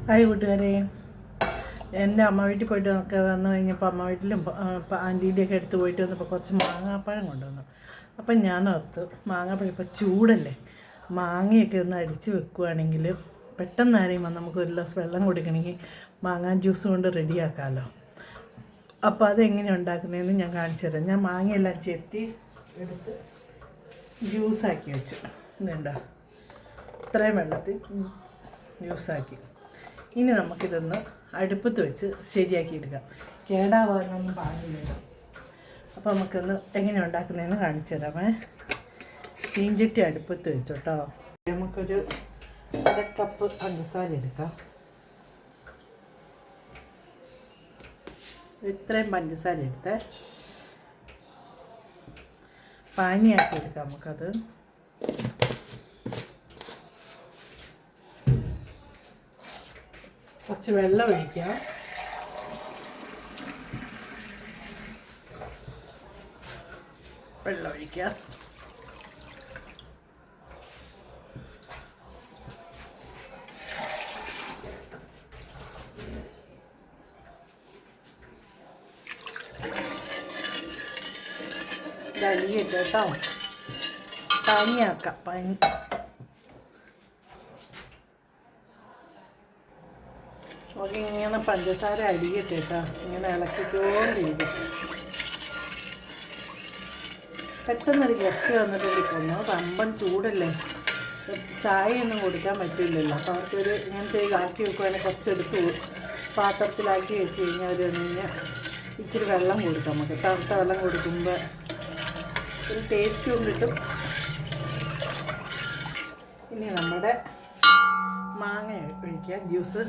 Hi കൂട്ടുകാരെ, എൻ്റെ അമ്മ വീട്ടിൽ പോയിട്ട് ഒക്കെ വന്നു കഴിഞ്ഞപ്പോൾ അമ്മ വീട്ടിലും ആൻറ്റീൻ്റെയൊക്കെ എടുത്ത് പോയിട്ട് വന്നപ്പോൾ കുറച്ച് മാങ്ങാപ്പഴം കൊണ്ടുവന്നു. അപ്പം ഞാൻ ഓർത്തു മാങ്ങാപ്പഴം ഇപ്പോൾ ചൂടല്ലേ, മാങ്ങയൊക്കെ ഒന്ന് അടിച്ച് വെക്കുകയാണെങ്കിൽ പെട്ടെന്ന് അറിയുമ്പോൾ നമുക്ക് ഒരു ഗ്ലാസ് വെള്ളം കുടിക്കണമെങ്കിൽ മാങ്ങാ ജ്യൂസ് കൊണ്ട് റെഡിയാക്കാമല്ലോ. അപ്പോൾ അതെങ്ങനെ ഉണ്ടാക്കുന്നതെന്ന് ഞാൻ കാണിച്ചു തരാം. ഞാൻ മാങ്ങയെല്ലാം ചെത്തി എടുത്ത് ജ്യൂസാക്കി വെച്ചു. ഇതെന്താ ഇത്രയും വെള്ളത്തിൽ ജ്യൂസാക്കി. ഇനി നമുക്കിതൊന്ന് അടുപ്പത്ത് വെച്ച് ശരിയാക്കി എടുക്കാം. കേടാവാനൊന്നും പാടില്ല. അപ്പോൾ നമുക്കൊന്ന് എങ്ങനെ ഉണ്ടാക്കുന്നതെന്ന് കാണിച്ചു തരാമേ. ചീഞ്ചട്ടി അടുപ്പത്ത് വെച്ചോട്ടോ. നമുക്കൊരു 1 കപ്പ് പഞ്ചസാര എടുക്കാം. ഇത്രയും പഞ്ചസാര എടുത്തേ പാനിയാക്കി എടുക്കാം. നമുക്കത് കുറച്ച് വെള്ളം ഒഴിക്കാം. വെള്ളം ഒഴിക്കാം. അലിയിട്ട് കേട്ടോ, പനിയാക്കാം. പനി നമുക്ക് ഇങ്ങനെ പഞ്ചസാര അരിയിട്ട് കേട്ടോ, ഇങ്ങനെ ഇളക്കിക്കൊണ്ടിരിക്കും. പെട്ടെന്നൊരു ഗസ്റ്റ് വന്നിട്ടുണ്ടെങ്കിൽ പോന്നു. റമ്പൻ ചൂടല്ലേ, ചായയൊന്നും കൊടുക്കാൻ പറ്റില്ലല്ലോ. അപ്പോൾ അവർക്കൊരു ഇങ്ങനത്തെ ആക്കി വെക്കുവാണെങ്കിൽ കുറച്ചെടുത്ത് പാത്രത്തിലാക്കി വെച്ച് കഴിഞ്ഞാൽ അവർ കഴിഞ്ഞാൽ ഇച്ചിരി വെള്ളം കൊടുക്കാം. നമുക്ക് തണുത്ത വെള്ളം കൊടുക്കുമ്പോൾ ഒരു ടേസ്റ്റും കിട്ടും. ഇനി നമ്മുടെ മാങ്ങ ഒഴിക്കാം, ജ്യൂസ്.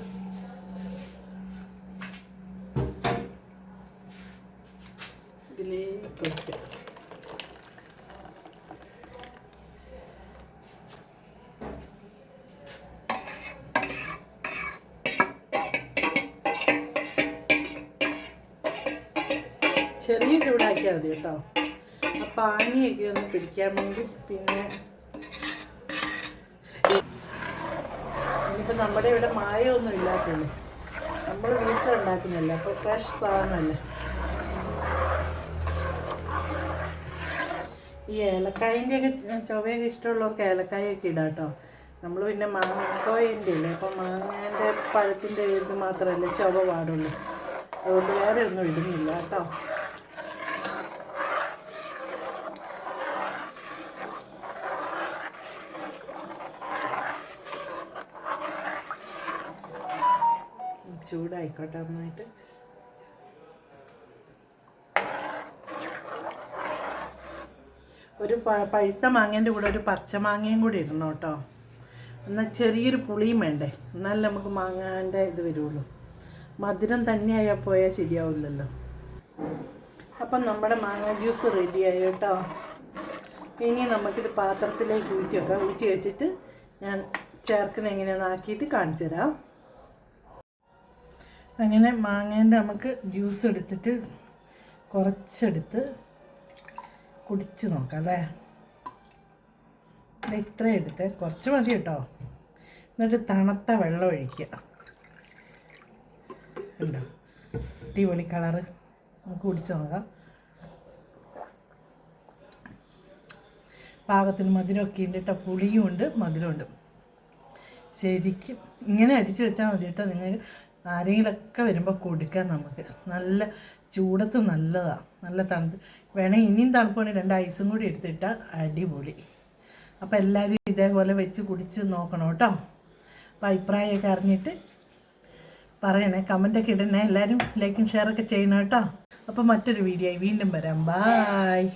ഇതിലേക്ക് ഒഴിക്കാം. ചെറിയ ചൂടാക്കിയാൽ മതി കേട്ടോ, ആ പാനിയൊക്കെ ഒന്ന് പിടിക്കാൻ വേണ്ടി. പിന്നെ ഇനിയിപ്പോൾ നമ്മുടെ ഇവിടെ മായമൊന്നും ഇല്ലാത്തല്ലേ, നമ്മൾ വീട്ടിലുണ്ടാക്കുന്നില്ല. അപ്പോൾ ഫ്രഷ് സാധനമല്ലേ. ഈ ഏലക്കായൻ്റെയൊക്കെ ചുവയൊക്കെ ഇഷ്ടമുള്ളവർക്ക് ഏലക്കായൊക്കെ ഇടാം കേട്ടോ. നമ്മൾ പിന്നെ മാങ്ങോൻ്റെ ഇല്ലേ, അപ്പോൾ മാങ്ങേൻ്റെ പഴത്തിൻ്റെ ഇത് മാത്രമല്ലേ ചുവ പാടുള്ളൂ. അതുകൊണ്ട് വേറെ ഒന്നും ഇടുന്നില്ല കേട്ടോ. ചൂടായിക്കോട്ടെ നന്നായിട്ട്. ഒരു പഴുത്ത മാങ്ങേൻ്റെ കൂടെ ഒരു പച്ചമാങ്ങയും കൂടി ഇടണം കേട്ടോ. എന്നാൽ ചെറിയൊരു പുളിയും വേണ്ടേ, എന്നാലും നമുക്ക് മാങ്ങാൻ്റെ ഇത് വരുള്ളൂ. മധുരം തന്നെയായാൽ പോയാൽ ശരിയാവില്ലല്ലോ. അപ്പം നമ്മുടെ മാങ്ങ ജ്യൂസ് റെഡിയായി കേട്ടോ. ഇനി നമുക്കിത് പാത്രത്തിലേക്ക് ഊറ്റി വെക്കാം. ഊറ്റി വെച്ചിട്ട് ഞാൻ ചേർക്കുന്ന എങ്ങനെയാണെന്ന് ആക്കിയിട്ട് കാണിച്ചു തരാം. അങ്ങനെ മാങ്ങേൻ്റെ നമുക്ക് ജ്യൂസ് എടുത്തിട്ട് കുറച്ചെടുത്ത് കുടിച്ച് നോക്കാം അല്ലേ. ഇത്ര എടുത്ത് കുറച്ച് മതി കേട്ടോ. എന്നിട്ട് തണുത്ത വെള്ളം ഒഴിക്കുക. ഉണ്ടോ അടിപൊളി കളറ്. നമുക്ക് കുടിച്ച് നോക്കാം. പാകത്തിന് മധുരമൊക്കെ ഉണ്ട് കേട്ടോ. പുളിയും ഉണ്ട് മധുരമുണ്ട്. ശരിക്കും ഇങ്ങനെ അടിച്ചു വെച്ചാൽ മതി കേട്ടോ. നിങ്ങൾ ആരെങ്കിലൊക്കെ വരുമ്പോൾ കൊടുക്കാൻ നമുക്ക് നല്ല ചൂടത്ത് നല്ലതാണ്. നല്ല തണുത്ത് വേണമെങ്കിൽ ഇനിയും തണുപ്പ് വേണമെങ്കിൽ 2 ഐസും കൂടി എടുത്തിട്ടാൽ അടിപൊളി. അപ്പോൾ എല്ലാവരും ഇതേപോലെ വെച്ച് കുടിച്ച് നോക്കണം കേട്ടോ. അപ്പോൾ അഭിപ്രായമൊക്കെ അറിഞ്ഞിട്ട് പറയണേ, കമൻറ്റൊക്കെ ഇടണേ. എല്ലാവരും ലൈക്കും ഷെയറൊക്കെ ചെയ്യണം കേട്ടോ. അപ്പോൾ മറ്റൊരു വീഡിയോ ആയി വീണ്ടും വരാം. ബായ്.